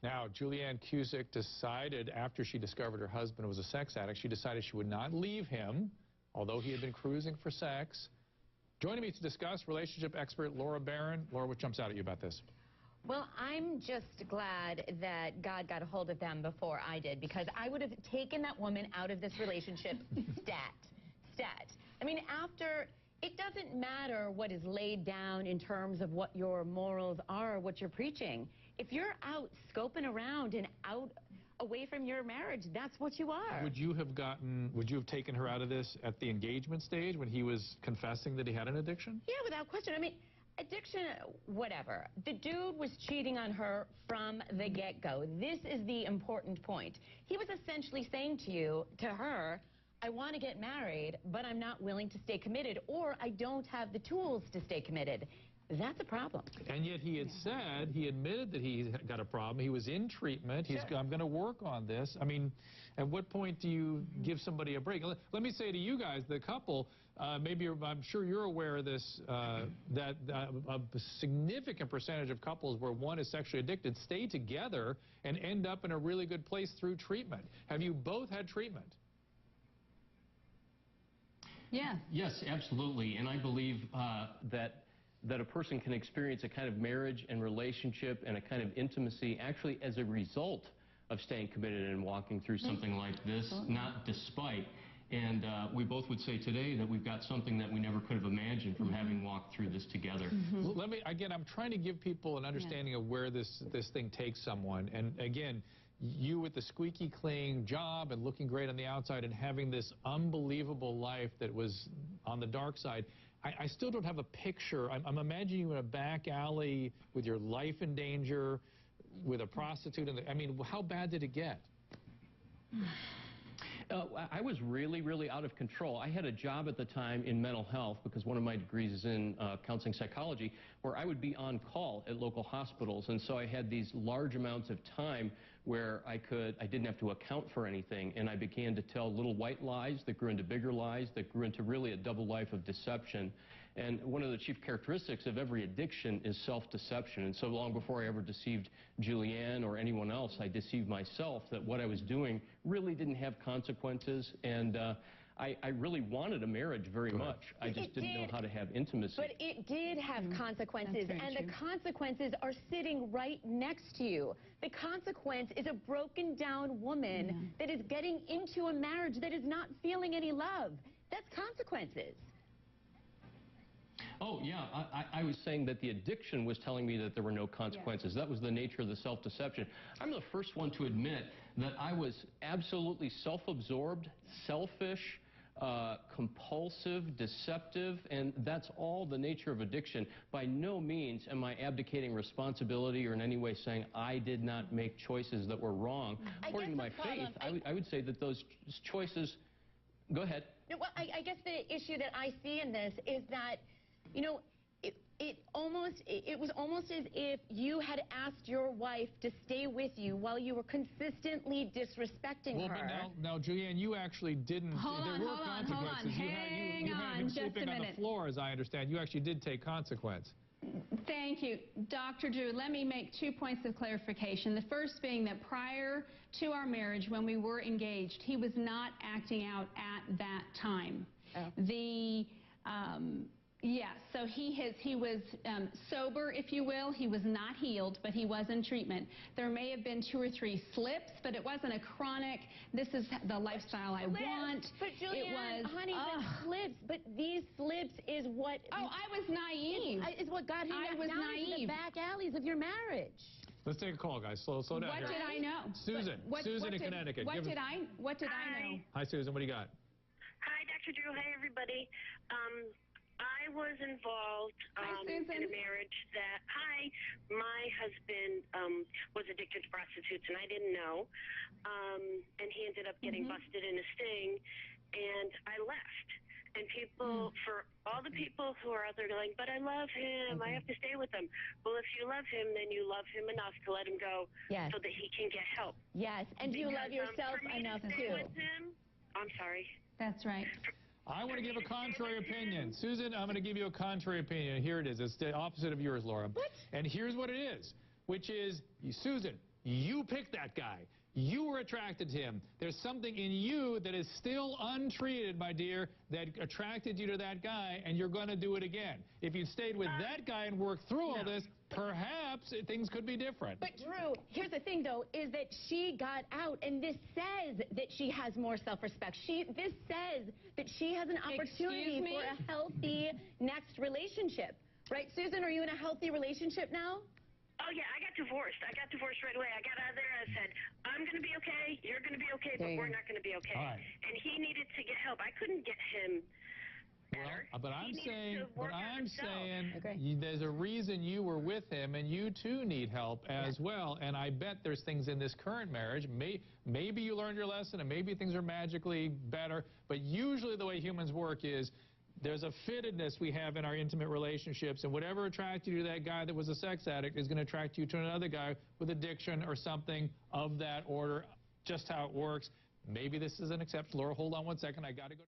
Now, Julianne Cusick decided, after she discovered her husband was a sex addict, she decided she would not leave him, although he had been cruising for sex. Joining me to discuss, relationship expert Laura Barron. Laura, what jumps out at you about this? Well, I'm just glad that God got a hold of them before I did, because I would have taken that woman out of this relationship stat. I mean, it doesn't matter what is laid down in terms of what your morals are, what you're preaching. If you're out scoping around and out away from your marriage, that's what you are. Would you have taken her out of this at the engagement stage when he was confessing that he had an addiction? Yeah, without question. I mean, addiction, whatever. The dude was cheating on her from the get-go. This is the important point. He was essentially saying to her, I want to get married, but I'm not willing to stay committed, or I don't have the tools to stay committed. That's a problem. And yet he had said, he admitted that he got a problem. He was in treatment. Sure. I'm going to work on this. I mean, at what point do you give somebody a break? Let me say to you guys, the couple, I'm sure you're aware of this, that a significant percentage of couples where one is sexually addicted stay together and end up in a really good place through treatment. Have you both had treatment? Yeah. Yes, absolutely. And I believe that a person can experience a kind of marriage and relationship and a kind of intimacy actually as a result of staying committed and walking through something like this, not despite. And we both would say today that we've got something that we never could have imagined from having walked through this together. Again, I'm trying to give people an understanding of where this thing takes someone. And again, you with the squeaky clean job and looking great on the outside and having this unbelievable life that was on the dark side, I still don't have a picture. I'm imagining you in a back alley with your life in danger, with a prostitute. I mean, how bad did it get? I was really, really out of control. I had a job at the time in mental health, because one of my degrees is in counseling psychology, where I would be on call at local hospitals. And so I had these large amounts of time where I didn't have to account for anything. And I began to tell little white lies that grew into bigger lies, that grew into really a double life of deception. And one of the chief characteristics of every addiction is self-deception. And so long before I ever deceived Julianne or anyone else, I deceived myself that what I was doing really didn't have consequences. And I really wanted a marriage very much. I just didn't know how to have intimacy. But it did have consequences, and the consequences are sitting right next to you. The consequence is a broken down woman that is getting into a marriage that is not feeling any love. That's consequences. Oh, yeah, I was saying that the addiction was telling me that there were no consequences. That was the nature of the self-deception. I'm the first one to admit that I was absolutely self-absorbed, selfish, compulsive, deceptive, and that's all the nature of addiction. By no means am I abdicating responsibility or in any way saying I did not make choices that were wrong. According to my faith, I would say that those choices... Go ahead. No, well, I guess the issue that I see in this is that, you know, it was almost as if you had asked your wife to stay with you while you were consistently disrespecting her. But now, Julianne, you actually didn't. Hold on. You had him sleeping on the floor, as I understand. You actually did take consequence. Thank you. Dr. Drew, let me make 2 points of clarification. The first being that prior to our marriage, when we were engaged, he was not acting out at that time. Oh. Yes, so he was sober, if you will. He was not healed, but he was in treatment. There may have been 2 or 3 slips, but it wasn't a chronic, this is the lifestyle I want. But Julianne, honey, the slips, but these slips is what... Oh, I was naive. Is what got him down into the back alleys of your marriage. Let's take a call, guys. Slow down here. What did I know? Susan in Connecticut. What did I know? Hi, Susan. What do you got? Hi, Dr. Drew. Hi, everybody. I was involved in a marriage that, my husband was addicted to prostitutes, and I didn't know. And he ended up getting busted in a sting, and I left. And people, for all the people who are out there going, but I love him, I have to stay with him. Well, if you love him, then you love him enough to let him go so that he can get help. Yes, and you love yourself enough, too. With him, I'm sorry. That's right. I want to give a contrary opinion. Susan, I'm going to give you a contrary opinion. Here it is. It's the opposite of yours, Laura. What? And here's what it is, which is, Susan, You picked that guy. You were attracted to him. There's something in you that is still untreated, my dear, that attracted you to that guy, and you're going to do it again. If you stayed with that guy and worked through all this, perhaps things could be different. But, Drew, here's the thing, though, is that she got out, and this says that she has more self-respect. This says that she has an opportunity for a healthy next relationship. Right, Susan, are you in a healthy relationship now? Oh, yeah, I got divorced. I got divorced right away. I got out of there. I said, I'm going to be okay. You're going to be okay, but we're not going to be okay. Right. And he needed to get help. I couldn't get him better. Well, but I'm saying, Okay. there's a reason you were with him, and you too need help as well. And I bet there's things in this current marriage. Maybe you learned your lesson, and maybe things are magically better. But usually the way humans work is there's a fittedness we have in our intimate relationships, and whatever attracted you to that guy that was a sex addict is going to attract you to another guy with addiction or something of that order. Just how it works. Maybe this is an exception. Laura, hold on one second. I got to go.